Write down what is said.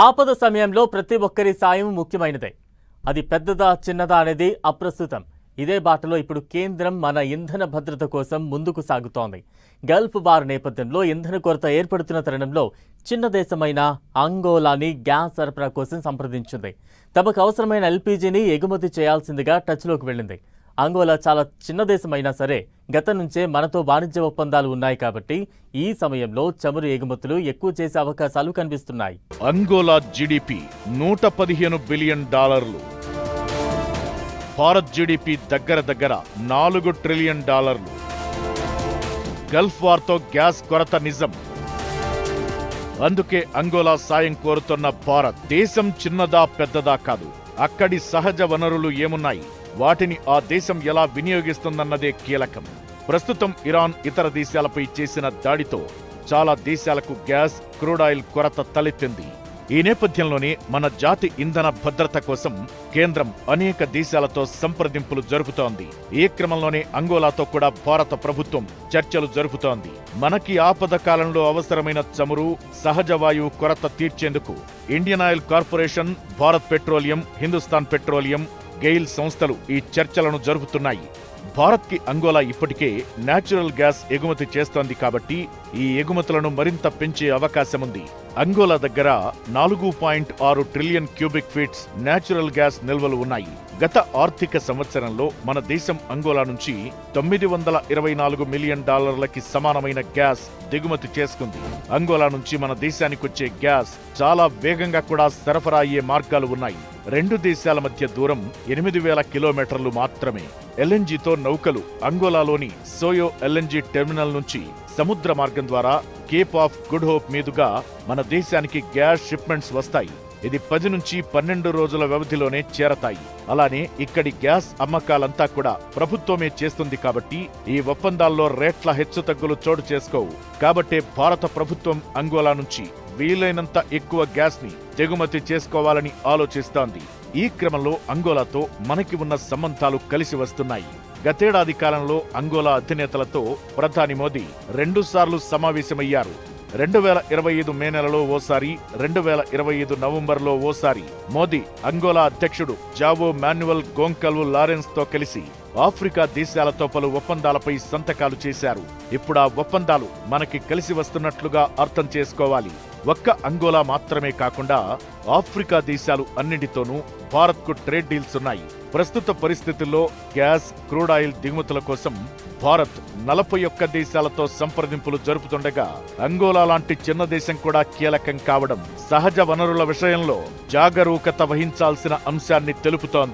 ఆపద సమయంలో ప్రతి ఒక్కరి సాయం ముఖ్యమైనదే. అది పెద్దదా చిన్నదా అనేది అప్రస్తుతం. ఇదే బాటలో ఇప్పుడు కేంద్రం మన ఇంధన భద్రత కోసం ముందుకు సాగుతోంది. గల్ఫ్ వార్ నేపథ్యంలో ఇంధన కొరత ఏర్పడుతున్న తరుణంలో చిన్న దేశమైన అంగోలాని గ్యాస్ సరఫరా కోసం సంప్రదించింది. తమకు అవసరమైన ఎల్పీజీని ఎగుమతి చేయాల్సిందిగా టచ్లోకి వెళ్ళింది. అంగోలా చాలా చిన్న దేశమైనా సరే గతం నుంచే మనతో వాణిజ్య ఒప్పందాలు ఉన్నాయి కాబట్టి ఈ సమయంలో చమురు ఎగుమతులు ఎక్కువ చేసే అవకాశాలు కనిపిస్తున్నాయి. Angola GDP $115 billion. Bharat GDP దగ్గర $4 ట్రిలియన్. గల్ఫ్ వార్తో గ్యాస్ కొరత నిజం. అందుకే అంగోలా సాయం కోరుతున్న భారత్. దేశం చిన్నదా పెద్దదా కాదు, అక్కడి సహజ వనరులు ఏమున్నాయి, వాటిని ఆ దేశం ఎలా వినియోగిస్తుందన్నదే కీలకం. ప్రస్తుతం ఇరాన్ ఇతర దేశాలపై చేసిన దాడితో చాలా దేశాలకు గ్యాస్, క్రూడ్ ఆయిల్ కొరత తలెత్తింది. ఈ నేపథ్యంలోనే మన జాతి ఇంధన భద్రత కోసం కేంద్రం అనేక దేశాలతో సంప్రదింపులు జరుపుతోంది. ఈ క్రమంలోనే అంగోలాతో కూడా భారత ప్రభుత్వం చర్చలు జరుపుతోంది. మనకి ఆపద కాలంలో అవసరమైన చమురు, సహజ వాయువు కొరత తీర్చేందుకు Indian oil corporation, Bharat petroleum, Hindustan petroleum, GAIL సంస్థలు ఈ చర్చలను జరుపుతున్నాయి. భారత్కి అంగోలా ఇప్పటికే నేచురల్ గ్యాస్ ఎగుమతి చేస్తోంది కాబట్టి ఈ ఎగుమతులను మరింత పెంచే అవకాశముంది. అంగోలా దగ్గర 4.6 trillion cubic feets natural gas నిల్వలు ఉన్నాయి. గత ఆర్థిక సంవత్సరంలో మన దేశం అంగోలా నుంచి $924 మిలియన్ సమానమైన గ్యాస్ దిగుమతి చేసుకుంది. అంగోలా నుంచి మన దేశానికొచ్చే గ్యాస్ చాలా వేగంగా కూడా సరఫరా అయ్యే మార్గాలు ఉన్నాయి. రెండు దేశాల మధ్య దూరం 8,000 కిలోమీటర్లు మాత్రమే. ఎల్ఎన్జీతో నౌకలు అంగోలాలోని సోయో ఎల్ఎన్జీ టెర్మినల్ నుంచి సముద్ర మార్గం ద్వారా కేప్ ఆఫ్ గుడ్ హోప్ మీదుగా మన దేశానికి గ్యాస్ షిప్మెంట్స్ వస్తాయి. ఇది 10 నుంచి 12 రోజుల వ్యవధిలోనే చేరతాయి. అలానే ఇక్కడి గ్యాస్ అమ్మకాలంతా కూడా ప్రభుత్వమే చేస్తుంది కాబట్టి ఈ ఒప్పందాల్లో రేట్ల హెచ్చుతగ్గులు చోటు చేసుకోవు. కాబట్టే భారత ప్రభుత్వం అంగోలా నుంచి వీలైనంత ఎక్కువ గ్యాస్ ని దిగుమతి చేసుకోవాలని ఆలోచిస్తోంది. ఈ క్రమంలో అంగోలాతో మనకి ఉన్న సంబంధాలు కలిసి వస్తున్నాయి. గతేడాది కాలంలో అంగోలా అధినేతలతో ప్రధాని మోదీ 2 సార్లు సమావేశమయ్యారు. 2025 మే నెలలో ఓసారి, 2025 నవంబర్లో ఓసారి మోదీ అంగోలా అధ్యక్షుడు జావో మాన్యువల్ గోంకల్వ్ లారెన్స్ తో కలిసి ఆఫ్రికా దేశాలతో పలు ఒప్పందాలపై సంతకాలు చేశారు. ఇప్పుడు ఆ ఒప్పందాలు మనకి కలిసి వస్తున్నట్లుగా అర్థం చేసుకోవాలి. ఒక్క అంగోలా మాత్రమే కాకుండా ఆఫ్రికా దేశాలు అన్నింటితోనూ భారత్కు ట్రేడ్ డీల్స్ ఉన్నాయి. ప్రస్తుత పరిస్థితుల్లో గ్యాస్, క్రూడ్ ఆయిల్ దిగుమతుల కోసం భారత్ 41 దేశాలతో సంప్రదింపులు జరుపుతుండగా అంగోలా లాంటి చిన్న దేశం కూడా కీలకం కావడం సహజ వనరుల విషయంలో జాగరూకత వహించాల్సిన అంశాన్ని తెలుపుతోంది.